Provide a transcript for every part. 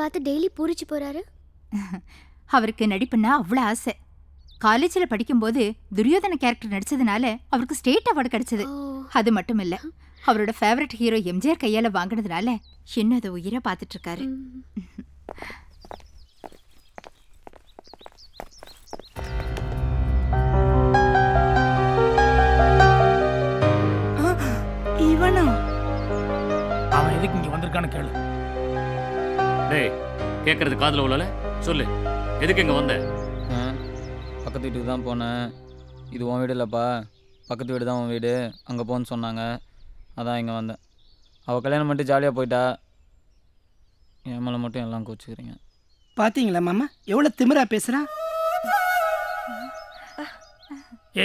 பார்த்து டெய்லி பூரிச்சு போறாரு? அவருக்கு நடிப்புன்னா அவ்வளோ ஆசை. காலேஜில் படிக்கும்போது துரியோதன கேரக்டர் நடிச்சதுனால அவருக்கு ஸ்டேட் அவார்டு கிடைச்சது. அது மட்டும் இல்லை, அவரோட ஃபேவரட் ஹீரோ எம்ஜிஆர் கையால் வாங்கினதுனால இன்னும் அதை உயிரை பார்த்துட்டு இருக்காரு. இவனா? அவன் எதுக்கு இங்க வந்திருக்கான்னு கேளு. டேய், கேட்கறது காதுல உள்ளல சொல்லு, எதுக்கு இங்க வந்த? பக்கத்து வீட்டுக்கு தான் போனேன். இது உன் வீடு இல்லைப்பா, பக்கத்து வீடு தான் உன் வீடு, அங்கே போன்னு சொன்னாங்க, அதான் இங்கே வந்தேன். அவள் கல்யாணம் பண்ணிட்டு ஜாலியாக போயிட்டா, என் மேலே மட்டும் எல்லாம் கோச்சுக்கிறீங்க. பார்த்தீங்களா மாமா எவ்வளோ திமிரா பேசுகிறா?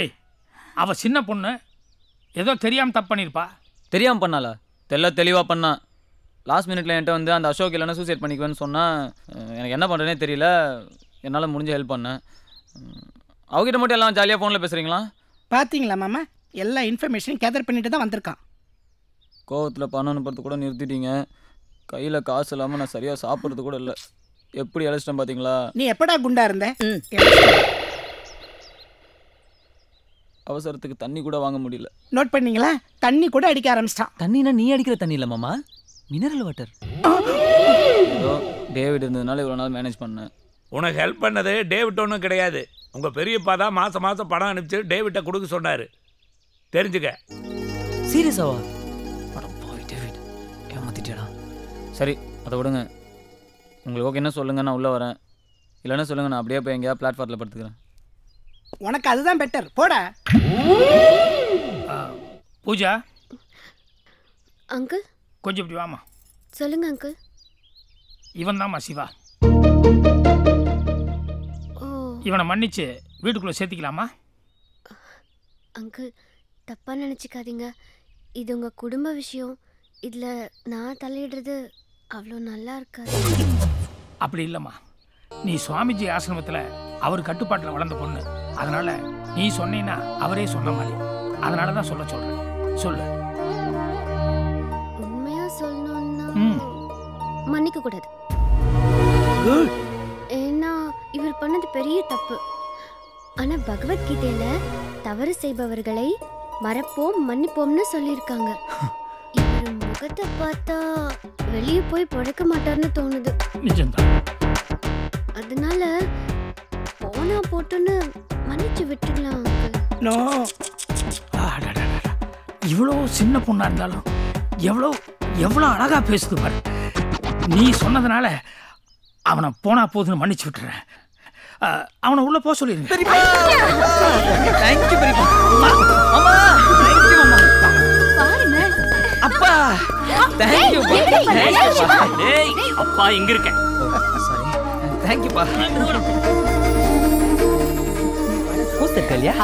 ஏய், அவள் சின்ன பொண்ணு, ஏதோ தெரியாமல் தப்பு பண்ணியிருப்பா. தெரியாமல் பண்ணாளா? தெளிவாக பண்ணான். லாஸ்ட் மினிட்ல என்கிட்ட வந்து அந்த அசோக் இல்லைன்னா சூசைட் பண்ணிக்குவேன்னு சொன்னால் எனக்கு என்ன பண்ணுறேனே தெரியல. என்னால் முடிஞ்ச ஹெல்ப் பண்ணேன். அவகிட்ட மட்டும் எல்லாம் ஜாலியாக ஃபோனில் பேசுகிறீங்களா? பார்த்தீங்களா மாமா, எல்லா இன்ஃபர்மேஷனையும் கேதர் பண்ணிட்டு தான் வந்திருக்கான். கோவத்தில் பணம் அனுப்புறது கூட நிறுத்திட்டீங்க. கையில் காசு இல்லாமல் நான் சரியாக சாப்பிட்றது கூட இல்லை. எப்படி அழைச்சிட்டேன் பார்த்தீங்களா? நீ எப்படா குண்டா இருந்த? அவசரத்துக்கு தண்ணி கூட வாங்க முடியல. நோட் பண்ணீங்களா? தண்ணி கூட அடிக்க ஆரம்பிச்சிட்டான். தண்ணினா நீ அடிக்கிற தண்ணி இல்லை மாமா, மினரல் வாட்டர். ஏதோ டேவிட் இருந்ததுனால இவ்வளோ நாள் மேனேஜ் பண்ணேன். உனக்கு ஹெல்ப் பண்ணது டேவிட் ஒன்றும் கிடையாது. உங்கள் பெரியப்பா தான் மாதம் மாதம் பணம் அனுப்பிச்சு டேவிட்டை கொடுக்க சொன்னார். தெரிஞ்சுக்க. சீரியஸாவா? டேவிட் ஏமாத்திட்டேடா. சரி, அதை விடுங்க. உங்களுக்கு ஓகே என்ன சொல்லுங்கள், நான் உள்ளே வரேன். இல்லைன்னா சொல்லுங்கள், நான் அப்படியே போய் எங்கேயா பிளாட்ஃபார்மில் படுத்துக்கிறேன். உனக்கு அதுதான் பெட்டர், போட. பூஜா அங்கிள் கொஞ்சம் இப்படி வாமா. சொல்லுங்க அங்கிள். இவன் தான்மா சிவா. இவனை மன்னிச்சு வீட்டுக்குள்ளே சேர்த்திக்கலாமா? அங்கிள் தப்பாக நினச்சிக்காதீங்க, இது உங்கள் குடும்ப விஷயம். இதில் நான் தலையிடுறது அவ்வளோ நல்லா இருக்காது. அப்படி இல்லைம்மா, நீ சுவாமிஜி ஆசிரமத்தில் அவர் கட்டுப்பாட்டில் வளர்ந்த பொண்ணு. அதனால நீ சொன்னீன்னா அவரே சொன்ன மாதிரி. அதனால தான் சொல்கிறேன். சொல்லு. உண்மையாக சொல்லணும்னா மன்னிக்க கூடாது. ஏன்னா இவர் பண்ணது பெரிய தப்பு. ஆனா பகவத்கீதையில தவறு செய்பவர்களை மறப்போம் மன்னிப்போம்னு சொல்லியிருக்காங்க. இவர் முகத்தை பார்த்தா வெளியே போய் படுக்க மாட்டார்னு தோணுது. நிஜம்தான். அதனால போனா போட்டுன்னு மன்னிச்சு விட்டுடலாம். இவ்வளோ சின்ன பொண்ணா இருந்தாலும் எவ்வளோ எவ்வளோ அழகா பேசுது பாரு. நீ சொன்னதுனால அவனை போனா போதுன்னு மன்னிச்சு விட்டுறேன். அவனை உள்ள போக சொல்லிருங்க. அப்பா அப்பா எங்க இருக்க?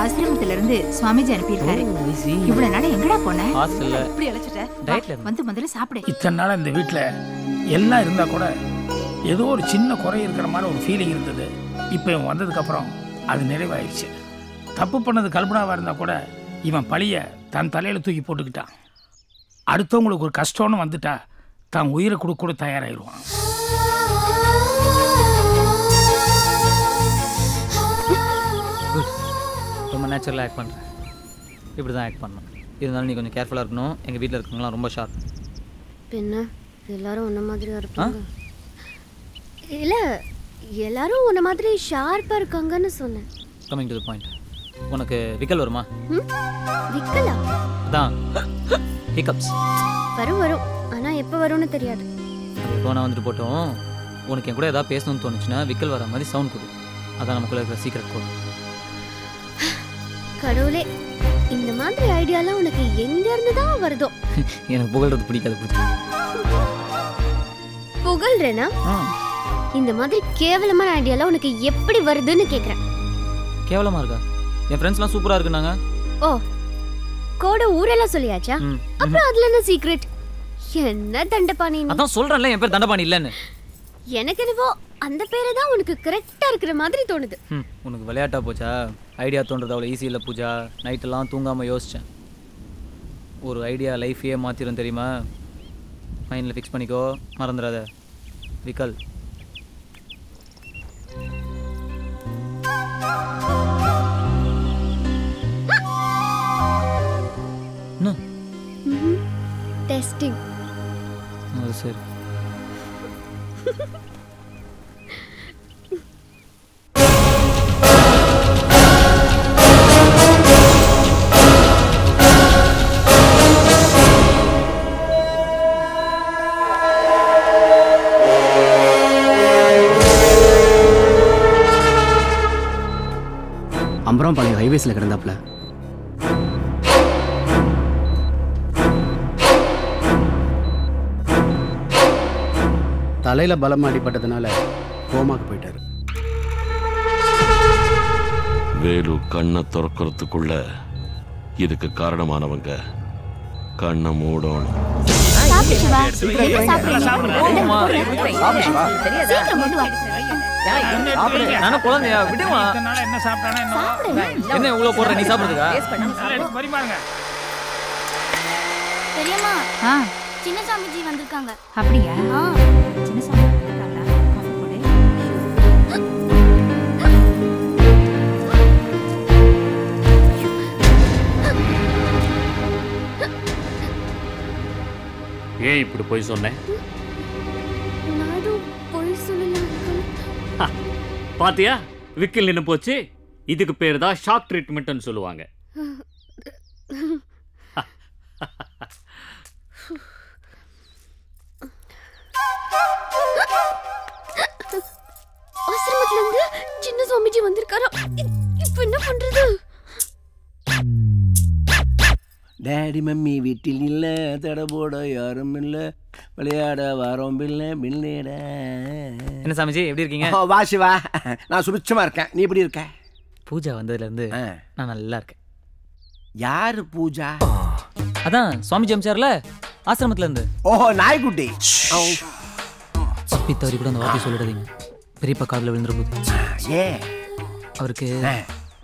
ஆசிரமத்துல இருந்து சுவாமிஜி அனுப்பியிருக்காரு. இவ்வளவு நாள் எங்கடா போன? இப்படி அழைச்சிட்ட வந்து முதல்ல சாப்பிடு. இத்தனை நாள் இந்த வீட்டுல எல்லாம் இருந்தா கூட ஏதோ ஒரு சின்ன குறை இருக்கிற மாதிரி ஒரு ஃபீலிங் இருந்தது. இப்போ இவன் வந்ததுக்கு அப்புறம் அது நிறைவாயிடுச்சு. தப்பு பண்ணது கல்பனாவா இருந்தா கூட இவன் பழிய தன் தலையில தூக்கி போட்டுக்கிட்டான். அடுத்தவங்களுக்கு ஒரு கஷ்டம்னு வந்துட்டா தான் உயிரை கொடுக்க கூட தயாராகிடுவான். ரொம்ப நேச்சுரலாக ஆக்ட் பண்ணுறேன். இப்படி தான் ஆக்ட் பண்ணணும். இருந்தாலும் நீ கொஞ்சம் கேர்ஃபுல்லாக இருக்கணும். எங்கள் வீட்டில் இருக்கவங்களாம் ரொம்ப ஷார்ப். என்ன எல்லாரும் உன்ன மாதிரியா இருப்பாங்க? இல்லை, எல்லாரும் உன்ன மாதிரி ஷார்ப்பாக இருக்காங்கன்னு சொன்னேன். Coming to the point. உனக்கு விக்கல் வருமா? விக்கலா? அதான் ஹிக்கப்ஸ். வரும், ஆனால் எப்போ வரும்னு தெரியாது. இப்போ நான் வந்துட்டு போட்டோம். உனக்கு என் கூட ஏதாவது பேசணும்னு தோணுச்சுன்னா விக்கல் வர மாதிரி சவுண்ட் கொடு. அதான் நமக்குள்ள இருக்கிற சீக்ரெட் கோட். கடவுளே, இந்த மாதிரி ஐடியாலாம் உனக்கு எங்க இருந்து தான் வருதோ? எனக்கு புகழ்றது பிடிக்காது. புகழ்றேனா? இந்த மாதிரி கேவலமான ஐடியாலாம் உனக்கு எப்படி வருதுன்னு கேக்குறேன். கேவலமா இருக்கா? என் ஃப்ரெண்ட்ஸ்லாம் சூப்பரா இருக்குனாங்க. ஓ, கோட ஊரெல்லாம் சொல்லியாச்சா? அப்புறம் அதுல என்ன சீக்ரெட்? என்ன தண்டபாணி? அதான் சொல்றேன்ல என் பேர் தண்டபாணி இல்லன்னு. எனக்கு என்னவோ அந்த பேரை தான் உனக்கு கரெக்டா இருக்கிற மாதிரி தோணுது. உனக்கு விளையாட்டா போச்சா? ஐடியா தோன்றது அவ்வளோ ஈஸி இல்லை பூஜா. நைட்டெல்லாம் தூங்காமல் யோசித்தேன். ஒரு ஐடியா லைஃபையே மாற்றிடும் தெரியுமா? மைண்டில் ஃபிக்ஸ் பண்ணிக்கோ, மறந்துடாத. விக்கல் கம்பராம்பாளையம் ஹைவேஸில் கிடந்தாப்புல. தலையில் பலமாக அடிப்பட்டதுனால கோமாக்கு போயிட்டாரு. வேலு கண்ணை திறக்கிறதுக்குள்ள இதுக்கு காரணமானவங்க கண்ணை மூடணும். குழந்தையா விடுமா? என்ன சாப்பிட்டானா என்ன இவ்வளவு போடுற நீ சாப்பிடுறதுக்கா? பரிமாறுங்க. பெரியம்மா சின்ன சாமிஜி வந்திருக்காங்க. அப்படியா? சின்ன சாமி வந்திருக்காங்களா? காஃபி போடு. ஏன் இப்படி போய் சொன்னேன்? நானும் போய் சொல்லல அங்கிள். பாத்தியா, விக்கில் நின்னு போச்சு. இதுக்கு பேர் தான் ஷாக் ட்ரீட்மெண்ட்னு சொல்லுவாங்க. ஆசிரமத்துல இருந்து சின்ன சுவாமிஜி வந்திருக்காரா? இப்போ என்ன பண்றது? டேடி மம்மி வீட்டில் இல்லை, தட போட யாரும் இல்லை, விளையாட வாரம் பிள்ளை பிள்ளைட. என்ன சாமிஜி எப்படி இருக்கீங்க? வா சிவா, நான் சுபிட்சமா இருக்கேன். நீ எப்படி இருக்க? பூஜா வந்ததுலேருந்து நான் நல்லா இருக்கேன். யாரு பூஜா? அதான் சுவாமிஜி அமிச்சார்ல ஆசிரமத்துல இருந்து. ஓஹோ, நாய்க்குட்டி. தப்பி தவறி கூட அந்த வார்த்தை சொல்லிடாதீங்க, பெரியப்பா காதில் விழுந்துற போது. ஏ அவருக்கு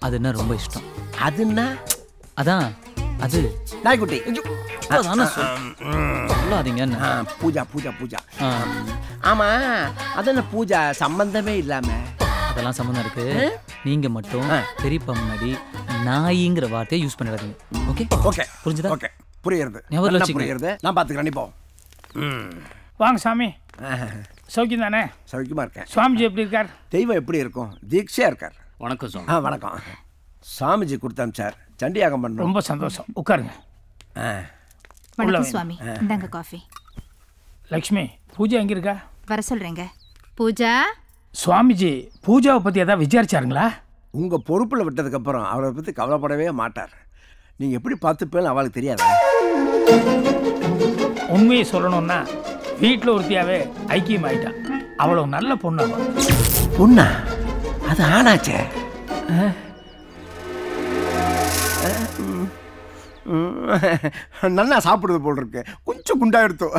அதுன்னா ரொம்ப இஷ்டம். அதுன்னா? அதான் அது நாய்க்குட்டி. சொல்லாதீங்க. பூஜா பூஜா பூஜா. ஆமா, அது பூஜா சம்பந்தமே இல்லாம. அதெல்லாம் சம்பந்தம் இருக்கு. நீங்க மட்டும் பெரியப்பா முன்னாடி நாயிங்கிற வார்த்தையை யூஸ் பண்ணிடாதீங்க. ஓகே ஓகே, புரிஞ்சுதா? ஓகே, புரியுறது. ஞாபகம் புரியுறது. நான் பார்த்துக்கிறேன். நீ போ. வாங்க சாமி. சௌக்கியம் தானே? சௌக்கியமா இருக்கேன். சுவாமிஜி எப்படி இருக்கார்? தெய்வம் எப்படி இருக்கும்? தீட்சையா இருக்கார். வணக்கம் சாமி. வணக்கம். சாமிஜி கொடுத்தாச்சார், சண்டியாகம் பண்ண. ரொம்ப சந்தோஷம். உட்காருங்க. வணக்கம் சுவாமி, இந்தாங்க காஃபி. லக்ஷ்மி, பூஜா எங்க இருக்கா? வர சொல்றேங்க. பூஜா. சுவாமிஜி பூஜாவை பத்தி ஏதாவது விசாரிச்சாருங்களா? உங்க பொறுப்புல விட்டதுக்கு அப்புறம் அவரை பத்தி கவலைப்படவே மாட்டார். நீங்க எப்படி பார்த்துப்பேன்னு அவளுக்கு தெரியாது. உண்மையை சொல்லணும்னா வீட்டில் ஒருத்தியாவே ஐக்கியம் ஆயிட்டான். அவ்வளவு நல்ல பொண்ணு. பொண்ணா? அது ஆனாச்சே. நல்லா சாப்பிடுறது போல் இருக்கு. கொஞ்சம் குண்டா எடுத்தோம்.